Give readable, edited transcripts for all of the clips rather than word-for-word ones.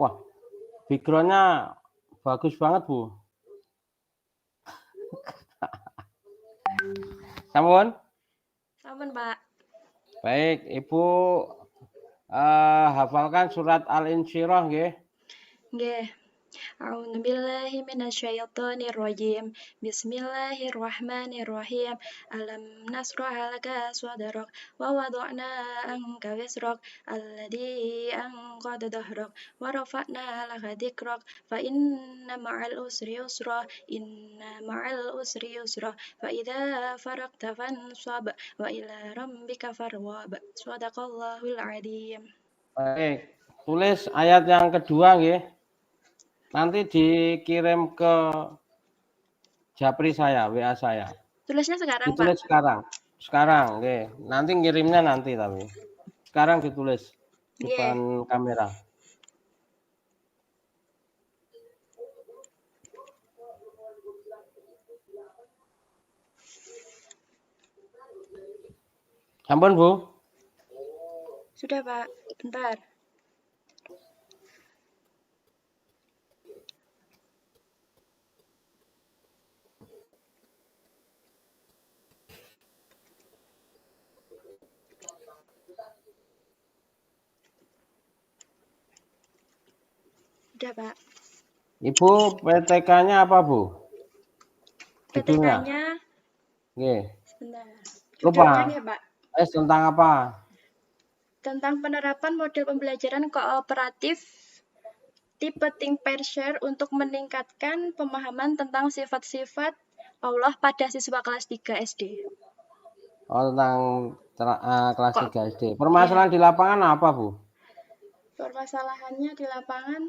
Wah, background-nya bagus banget, Bu. Sampun? Sampun, Pak. Baik, Ibu hafalkan surat Al-Insyirah nggih? Nggih. A'udzu billahi minasyaitonir rajim. Bismillahirrahmanirrahim. Alam nashrah laka sadrak wa wada'na anka wizrak alladzi anqadha dhahrak wa rafa'na laka dzikrak fa inna ma'al usri yusra inna ma'al usri yusra fa idza faragta fansab wa ila rabbika farghab. Shadaqallahul adzim. Baik, tulis ayat yang kedua nggih. Nanti dikirim ke Japri saya, WA saya. Tulisnya sekarang, Ditulis Pak. Sekarang, nggih. Nanti ngirimnya nanti tapi. Sekarang ditulis di depan kamera. Sampun, Bu? Sudah, Pak. Bentar. Sudah, Pak. Ibu PTK-nya apa, Bu? Judulnya? PTK-nya Nggih. sebentar. Lupa. Judulnya nih, Pak. Tentang apa? Tentang penerapan model pembelajaran kooperatif tipe think pair share untuk meningkatkan pemahaman tentang sifat-sifat Allah pada siswa kelas 3 SD. Oh, tentang kelas 3 SD. Permasalahan di lapangan apa, Bu? Permasalahannya di lapangan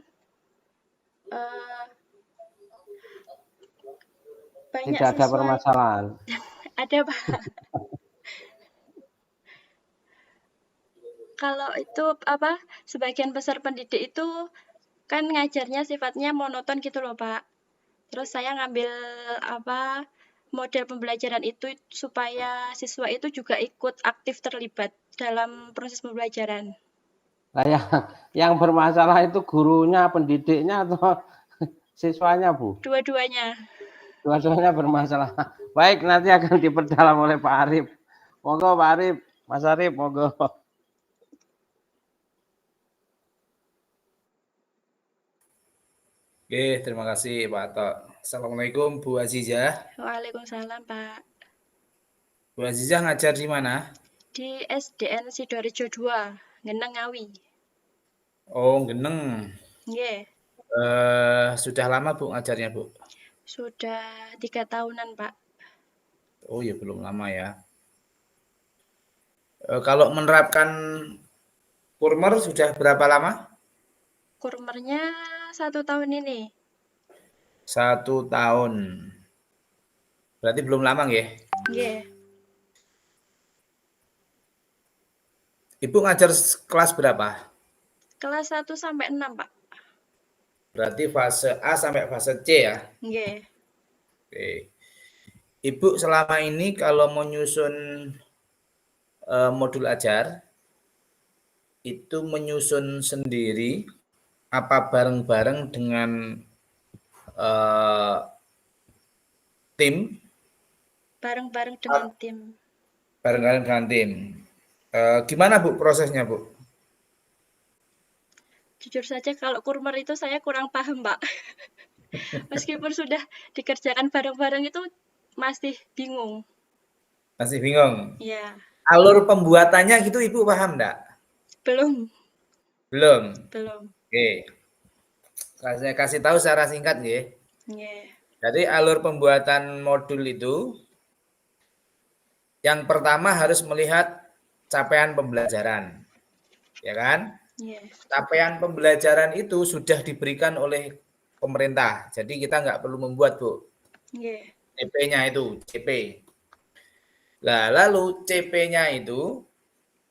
banyak tidak ada siswa permasalahan. ada, Pak. Kalau itu apa, sebagian besar pendidik itu kan ngajarnya sifatnya monoton gitu loh, Pak. Terus saya ngambil apa, model pembelajaran itu supaya siswa itu juga ikut aktif terlibat dalam proses pembelajaran. Nah, yang bermasalah itu gurunya, pendidiknya atau siswanya, Bu? Dua-duanya. Dua-duanya bermasalah. Baik, nanti akan diperdalam oleh Pak Arif. Monggo Pak Arif, Mas Arif, monggo. Oke, terima kasih Pak Ato. Assalamualaikum Bu Azizah. Waalaikumsalam, Pak. Bu Azizah ngajar di mana? Di SDN Sidoarjo 2, Ngeneng Ngawi. Oh, Geneng. Nggih. Sudah lama Bu ngajarnya, Bu? Sudah 3 tahunan, Pak. Oh ya, belum lama ya. Kalau menerapkan Kurmer sudah berapa lama? Kurmernya 1 tahun ini. 1 tahun. Berarti belum lama nggih? Nggih. Ibu ngajar kelas berapa? Kelas 1 sampai 6, Pak. Berarti fase A sampai fase C ya? Nggih. Oke. Ibu selama ini kalau mau nyusun modul ajar, itu menyusun sendiri apa bareng-bareng dengan tim? Bareng-bareng dengan tim. Bareng-bareng dengan tim. Gimana Bu prosesnya, Bu? Jujur saja kalau kurmer itu saya kurang paham, Pak. Meskipun sudah dikerjakan bareng-bareng itu masih bingung. Masih bingung? Iya. Alur pembuatannya gitu Ibu paham enggak? Belum. Belum? Belum. Oke. Saya kasih tahu secara singkat nggih. Nggih. Jadi alur pembuatan modul itu yang pertama harus melihat capaian pembelajaran. Ya kan? Nggih. Capaian pembelajaran itu sudah diberikan oleh pemerintah. Jadi kita nggak perlu membuat, Bu. Nggih. CP-nya itu, CP. Nah, lalu CP-nya itu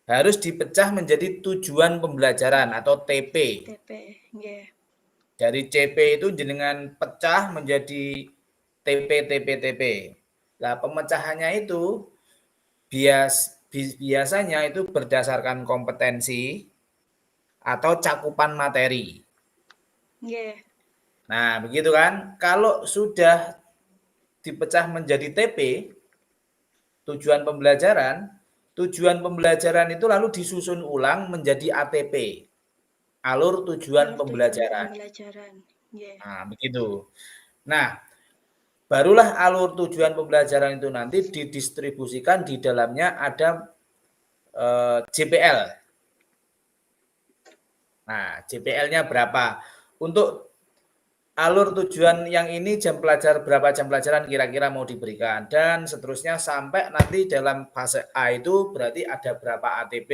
harus dipecah menjadi tujuan pembelajaran atau TP. TP, nggih. Dari CP itu jenengan pecah menjadi TP, TP, TP. Nah, pemecahannya itu biasanya itu berdasarkan kompetensi atau cakupan materi. Nggih. Nah, begitu kan? Kalau sudah dipecah menjadi TP, tujuan pembelajaran itu lalu disusun ulang menjadi ATP, alur tujuan Alur tujuan pembelajaran. pembelajaran. Nggih. Nah, begitu. Nah, barulah alur tujuan pembelajaran itu nanti didistribusikan di dalamnya ada JPL. Nah, JPL-nya berapa? Untuk alur tujuan yang ini berapa jam pelajaran kira-kira mau diberikan dan seterusnya sampai nanti dalam fase A itu berarti ada berapa ATP.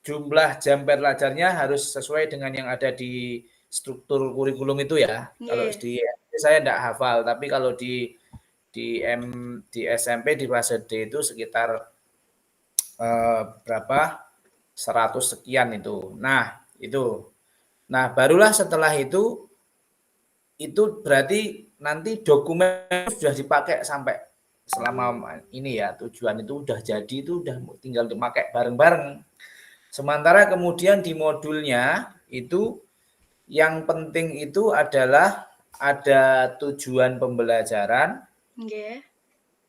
Jumlah jam pelajarnya harus sesuai dengan yang ada di struktur kurikulum itu ya. Kalau Nggih. di SD saya enggak hafal, tapi kalau di SMP di fase D itu sekitar berapa? 100 sekian itu. Nah, itu. Nah, barulah setelah itu berarti nanti dokumen sudah dipakai sampai selama ini ya, tujuan itu udah jadi, itu udah tinggal dipakai bareng-bareng. Sementara kemudian di modulnya itu yang penting itu adalah ada tujuan pembelajaran, Nggih.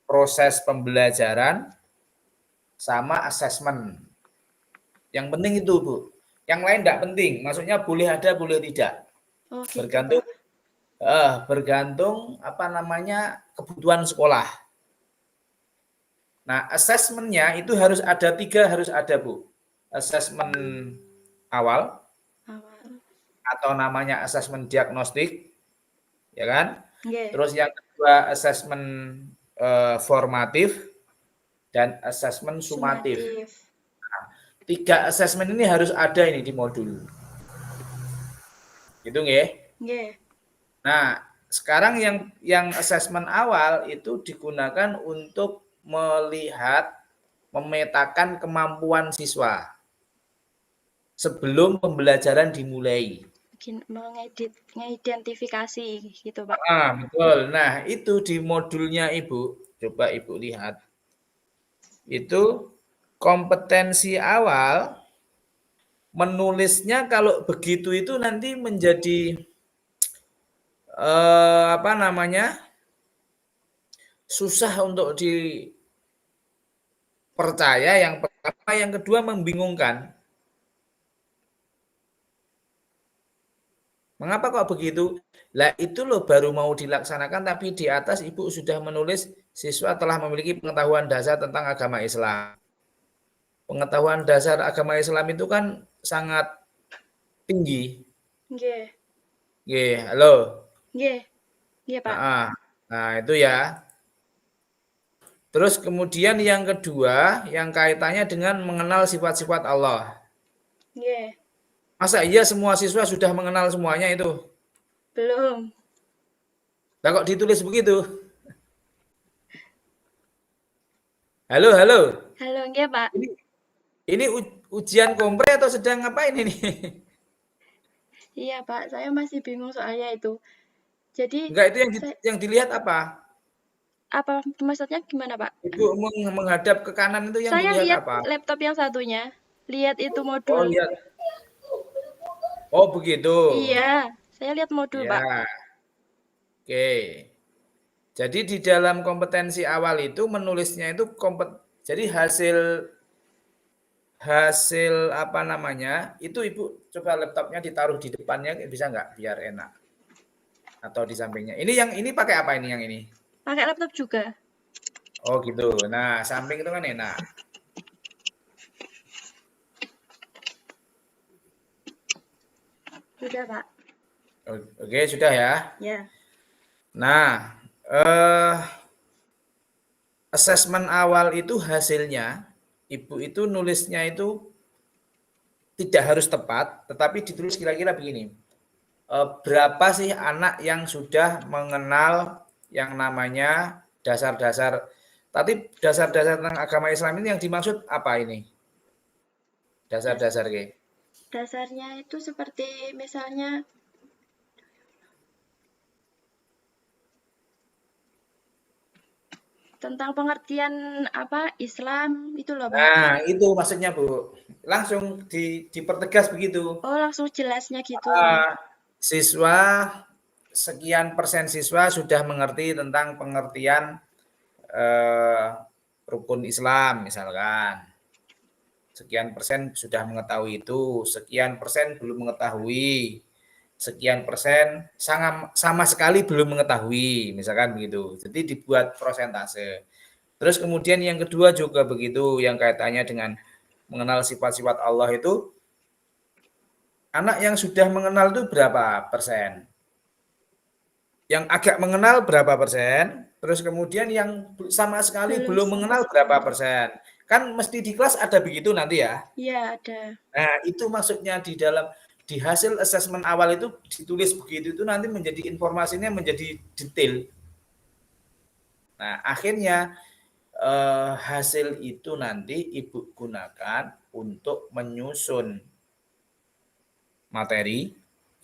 proses pembelajaran, sama asesmen. Yang penting itu, Bu. Yang lain enggak penting, maksudnya boleh ada, boleh tidak. Oh, gitu, Bergantung Pak. bergantung apa namanya kebutuhan sekolah. Nah, asesmennya itu harus ada 3, harus ada, Bu. Asesmen awal atau namanya asesmen diagnostik, ya kan? Nggih. Terus yang kedua asesmen formatif dan asesmen sumatif. Nah, 3 asesmen ini harus ada ini di modul. Gitu nggih? Nggih. Nah, sekarang yang asesmen awal itu digunakan untuk melihat, memetakan kemampuan siswa sebelum pembelajaran dimulai. Mengidentifikasi gitu, Pak. Betul. Nah, itu di modulnya Ibu, coba Ibu lihat. Itu kompetensi awal menulisnya kalau begitu itu nanti menjadi apa namanya? Susah untuk dipercaya yang pertama, yang kedua membingungkan. Mengapa kok begitu? Lah itu loh baru mau dilaksanakan tapi di atas Ibu sudah menulis siswa telah memiliki pengetahuan dasar tentang agama Islam. Pengetahuan dasar agama Islam itu kan sangat tinggi. Nggih. Nggih, halo. Nggih. Nggih, Pak. Nah, itu ya. Terus kemudian yang kedua, yang kaitannya dengan mengenal sifat-sifat Allah. Nggih. Masa iya semua siswa sudah mengenal semuanya itu? Belum. Lah kok ditulis begitu? Halo, halo. Halo, nggih, Pak. Ini ujian kompre atau sedang ngapain ini? Iya, Pak. Saya masih bingung soalnya itu. Jadi Enggak, itu yang dilihat apa? Apa maksudnya gimana, Pak? Ibu menghadap ke kanan itu yang Saya dilihat lihat apa? laptop yang satunya. Lihat itu Oh, modul. lihat. Oh, begitu. Iya, saya lihat modul, Pak. Ya. Oke. Jadi di dalam kompetensi awal itu menulisnya itu jadi hasil apa namanya? Itu Ibu coba laptopnya ditaruh di depannya bisa nggak biar enak? Atau di sampingnya. Ini pakai apa ini yang ini? Pakai laptop juga. Oh, gitu. Nah, samping itu kan enak. Sudah, Pak. Oke, sudah ya. Ya. Nah, asesmen awal itu hasilnya, Ibu itu nulisnya itu tidak harus tepat, tetapi ditulis kira-kira begini. Berapa sih anak yang sudah mengenal yang namanya dasar-dasar, tapi dasar-dasar tentang agama Islam ini yang dimaksud apa ini? Dasar-dasar, Dasarnya itu seperti misalnya tentang pengertian apa Islam itu loh, Pak. Nah, itu maksudnya, Bu. Langsung dipertegas begitu. Oh, langsung jelasnya gitu. siswa sekian persen siswa sudah mengerti tentang pengertian rukun Islam misalkan. Sekian persen sudah mengetahui itu, sekian persen belum mengetahui, sekian persen sama sekali belum mengetahui, misalkan begitu. Jadi dibuat prosentase. Terus kemudian yang kedua juga begitu, yang kaitannya dengan mengenal sifat-sifat Allah itu, anak yang sudah mengenal itu berapa persen? Yang agak mengenal berapa persen? Terus kemudian yang sama sekali belum mengenal berapa persen? Kan mesti di kelas ada begitu nanti ya? Iya, ada. Nah, itu maksudnya di hasil asesmen awal itu ditulis begitu, itu nanti menjadi informasinya menjadi detail. Nah, akhirnya hasil itu nanti Ibu gunakan untuk menyusun materi.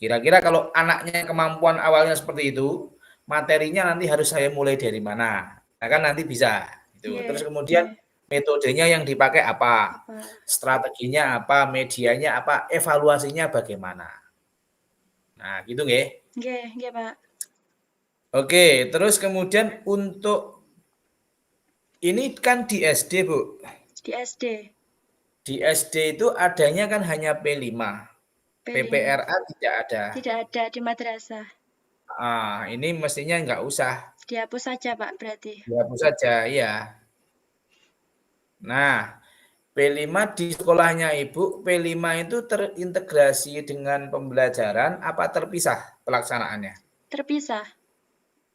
Kira-kira kalau anaknya kemampuan awalnya seperti itu, materinya nanti harus saya mulai dari mana? Nah, kan nanti bisa. Gitu. Terus kemudian metodenya yang dipakai apa? Strateginya apa? Medianya apa? Evaluasinya bagaimana? Nah, gitu nggih? Nggih, Pak. Oke, terus kemudian untuk ini kan di SD, Bu. Di SD. Di SD itu adanya kan hanya P5. PPRA tidak ada. Tidak ada di madrasah. Ini mestinya nggak usah. Dihapus saja, Pak, berarti. Dihapus saja, iya. Nah, P5 di sekolahnya Ibu, P5 itu terintegrasi dengan pembelajaran apa terpisah pelaksanaannya? Terpisah.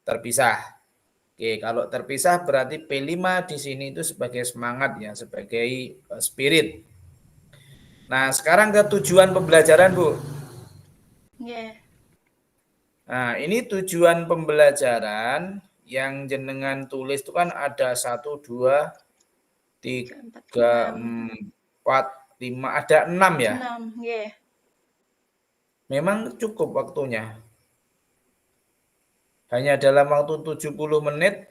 Terpisah. Oke, kalau terpisah berarti P5 di sini itu sebagai semangat ya, sebagai spirit. Nah, sekarang ke tujuan pembelajaran, Bu. Nah, ini tujuan pembelajaran yang jenengan tulis itu kan ada 1, 2, 3, 4, 5, ada 6 ya? 6, nggih. Memang cukup waktunya. Hanya dalam waktu 70 menit,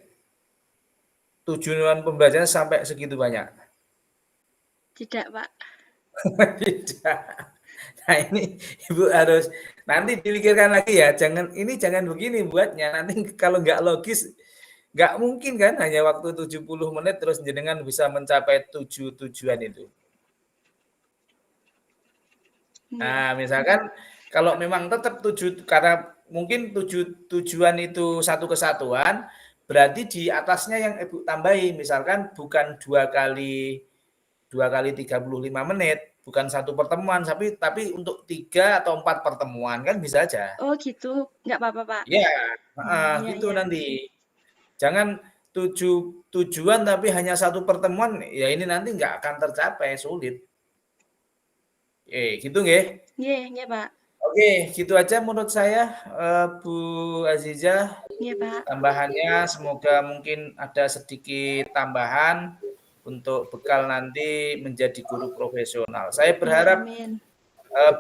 tujuan pembelajaran sampai segitu banyak. Tidak, Pak. Tidak. Nah, ini Ibu harus nanti dipikirkan lagi ya. Jangan begini buatnya. Nanti kalau nggak logis, nggak mungkin kan hanya waktu 70 menit terus jenengan bisa mencapai 7 tujuan itu. Nah, misalkan kalau memang tetap 7, karena mungkin 7 tujuan itu satu kesatuan, berarti di atasnya yang Ibu tambahi, misalkan bukan 2 kali 35 menit, bukan 1 pertemuan, tapi untuk 3 atau 4 pertemuan, kan bisa aja. Oh gitu, nggak apa-apa, Pak. Iya, gitu nanti. Jangan 7 tujuan tapi hanya 1 pertemuan, ya ini nanti nggak akan tercapai, sulit. Gitu nggih? Nggih, Pak. Oke, gitu aja menurut saya, Bu Azizah. Iya, Pak. Tambahannya semoga mungkin ada sedikit tambahan untuk bekal nanti menjadi guru profesional. Saya berharap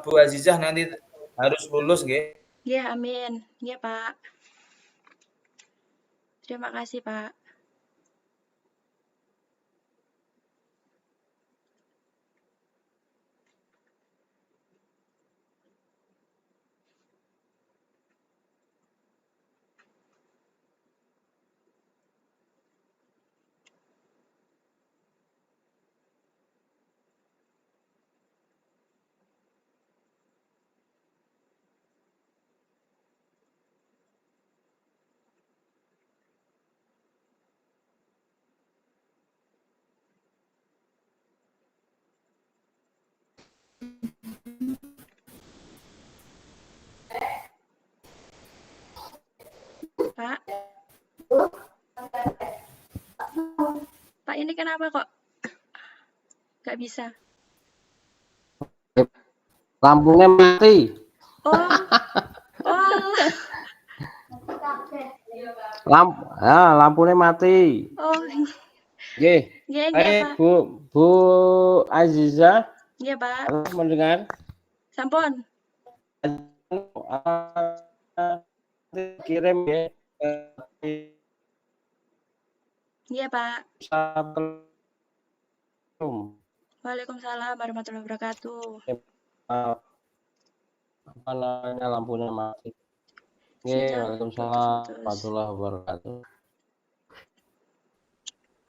Bu Azizah nanti harus lulus nggih. Nggih, amin. Nggih, Pak. Terima kasih, Pak. Pak. Pak, ini kenapa kok nggak bisa? Lampunya mati. Oh. Lampunya mati. Oh. Nggih. Pak. Bu Azizah. Iya, Pak. Harus mendengar. Sampun. Kirim ya. Iya, Pak. Waalaikumsalam warahmatullahi wabarakatuh. apa namanya, lampunya mati. Oke, Siap, Waalaikumsalam putus-putus. warahmatullahi wabarakatuh.